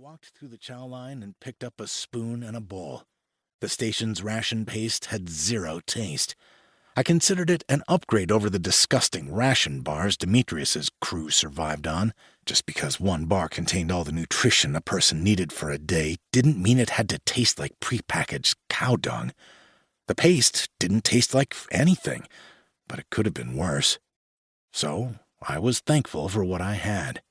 walked through the chow line and picked up a spoon and a bowl. The station's ration paste had zero taste. I considered it an upgrade over the disgusting ration bars Demetrius's crew survived on. Just because one bar contained all the nutrition a person needed for a day didn't mean it had to taste like prepackaged cow dung. The paste didn't taste like anything, but it could have been worse. So I was thankful for what I had.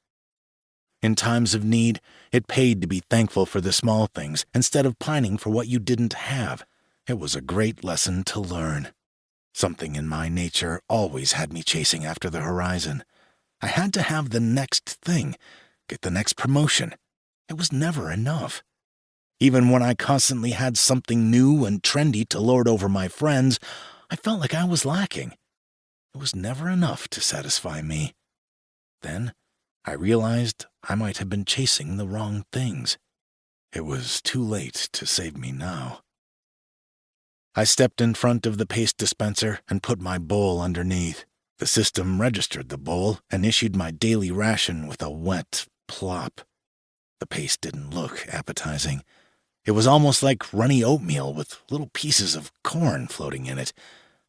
In times of need, it paid to be thankful for the small things instead of pining for what you didn't have. It was a great lesson to learn. Something in my nature always had me chasing after the horizon. I had to have the next thing, get the next promotion. It was never enough. Even when I constantly had something new and trendy to lord over my friends, I felt like I was lacking. It was never enough to satisfy me. Then I realized I might have been chasing the wrong things. It was too late to save me now. I stepped in front of the paste dispenser and put my bowl underneath. The system registered the bowl and issued my daily ration with a wet plop. The paste didn't look appetizing. It was almost like runny oatmeal with little pieces of corn floating in it,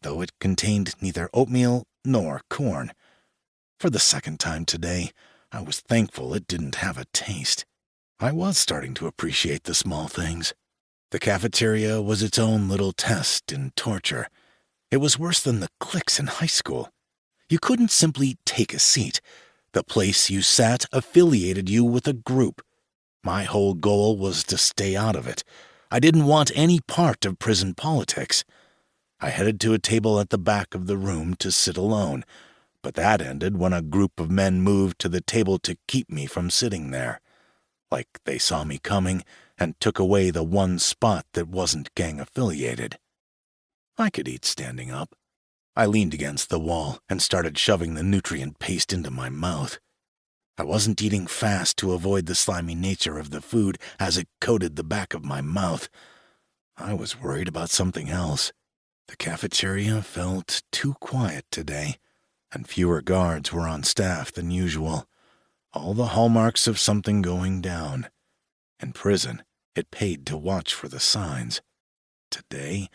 though it contained neither oatmeal nor corn. For the second time today, I was thankful it didn't have a taste. I was starting to appreciate the small things. The cafeteria was its own little test in torture. It was worse than the cliques in high school. You couldn't simply take a seat. The place you sat affiliated you with a group. My whole goal was to stay out of it. I didn't want any part of prison politics. I headed to a table at the back of the room to sit alone, but that ended when a group of men moved to the table to keep me from sitting there. Like they saw me coming and took away the one spot that wasn't gang-affiliated. I could eat standing up. I leaned against the wall and started shoving the nutrient paste into my mouth. I wasn't eating fast to avoid the slimy nature of the food as it coated the back of my mouth. I was worried about something else. The cafeteria felt too quiet today, and fewer guards were on staff than usual. All the hallmarks of something going down. In prison, it paid to watch for the signs. Today,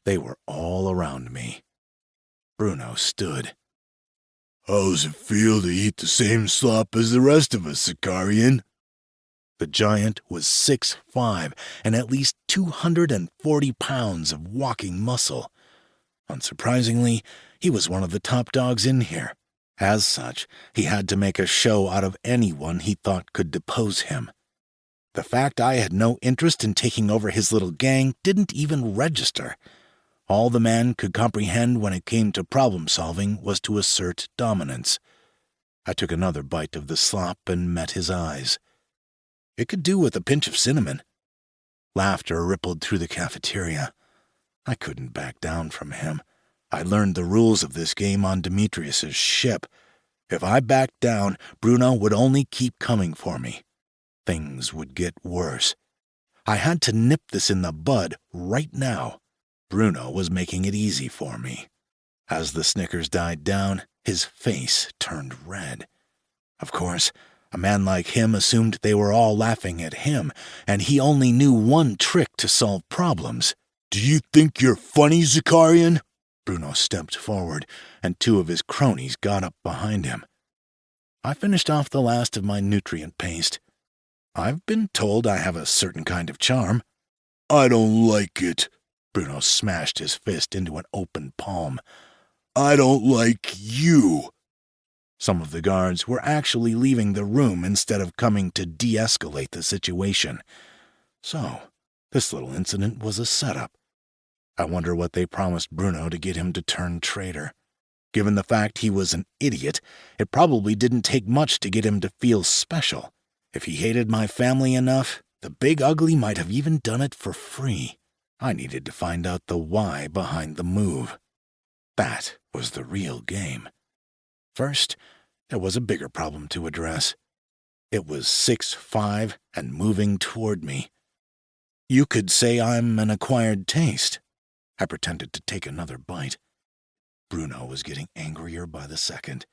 they were all around me. Bruno stood. "How's it feel to eat the same slop as the rest of us, Sicarian?" The giant was 6'5" and at least 240 pounds of walking muscle. Unsurprisingly, he was one of the top dogs in here. As such, he had to make a show out of anyone he thought could depose him. The fact I had no interest in taking over his little gang didn't even register. All the man could comprehend when it came to problem-solving was to assert dominance. I took another bite of the slop and met his eyes. It could do with a pinch of cinnamon. Laughter rippled through the cafeteria. I couldn't back down from him. I learned the rules of this game on Demetrius's ship. If I backed down, Bruno would only keep coming for me. Things would get worse. I had to nip this in the bud right now. Bruno was making it easy for me. As the snickers died down, his face turned red. Of course, a man like him assumed they were all laughing at him, and he only knew one trick to solve problems. "Do you think you're funny, Sicarian?" Bruno stepped forward, and two of his cronies got up behind him. I finished off the last of my nutrient paste. I've been told I have a certain kind of charm. "I don't like it." Bruno smashed his fist into an open palm. "I don't like you." Some of the guards were actually leaving the room instead of coming to de-escalate the situation. So, this little incident was a setup. I wonder what they promised Bruno to get him to turn traitor. Given the fact he was an idiot, it probably didn't take much to get him to feel special. If he hated my family enough, the big ugly might have even done it for free. I needed to find out the why behind the move. That was the real game. First, there was a bigger problem to address. It was 6'5" and moving toward me. You could say I'm an acquired taste. I pretended to take another bite. Bruno was getting angrier by the second.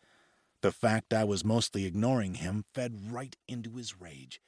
The fact I was mostly ignoring him fed right into his rage.